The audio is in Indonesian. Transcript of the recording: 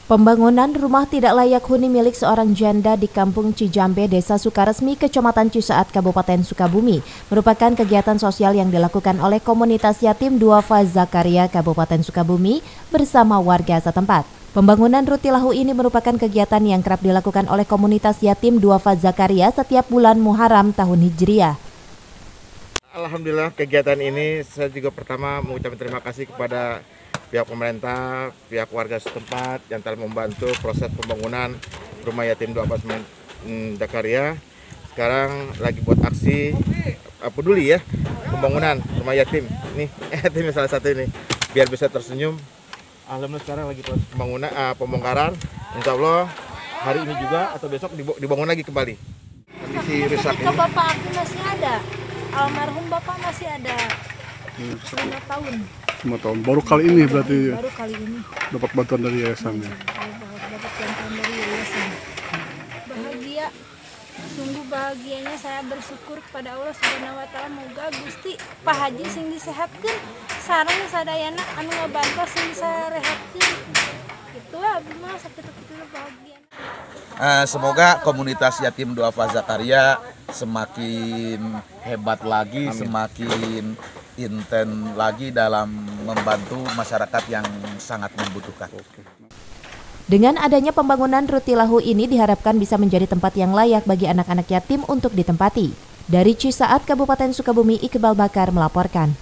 Pembangunan rumah tidak layak huni milik seorang janda di Kampung Cijambe, Desa Sukaresmi, Kecamatan Cisaat, Kabupaten Sukabumi, merupakan kegiatan sosial yang dilakukan oleh komunitas yatim Duafa Zakaria, Kabupaten Sukabumi, bersama warga setempat. Pembangunan Rutilahu ini merupakan kegiatan yang kerap dilakukan oleh komunitas yatim Duafa Zakaria setiap bulan Muharram tahun Hijriah. Alhamdulillah kegiatan ini saya juga pertama mengucapkan terima kasih kepada pihak pemerintah, pihak warga setempat yang telah membantu proses pembangunan rumah yatim Duafa Zakaria. Sekarang lagi buat aksi peduli ya, pembangunan rumah yatim. Nih, yatim salah satu ini, biar bisa tersenyum. Alhamdulillah sekarang lagi proses pembangunan, pembongkaran. Insya Allah hari ini juga atau besok dibangun lagi kembali. Kondisi rusak ini. Bapak aku masih ada, almarhum bapak masih ada 5 tahun. 5 tahun. Baru kali ini berarti baru kali ini dapat bantuan dari yayasan ya. Dapat bantuan dari yayasan. Bahagia, sungguh bahagianya saya bersyukur kepada Allah Subhanahu wa taala. Moga Gusti Pak Haji sing disehatkeun, sareng sadayana anu ngabantu sing disarehatkeun. Itulah abdi mah sakitu-kitu bahagia. Semoga komunitas yatim Duafa Zakaria semakin hebat lagi, semakin intens lagi dalam membantu masyarakat yang sangat membutuhkan. Dengan adanya pembangunan Rutilahu ini diharapkan bisa menjadi tempat yang layak bagi anak-anak yatim untuk ditempati. Dari Cisaat, Kabupaten Sukabumi, Iqbal Bakar melaporkan.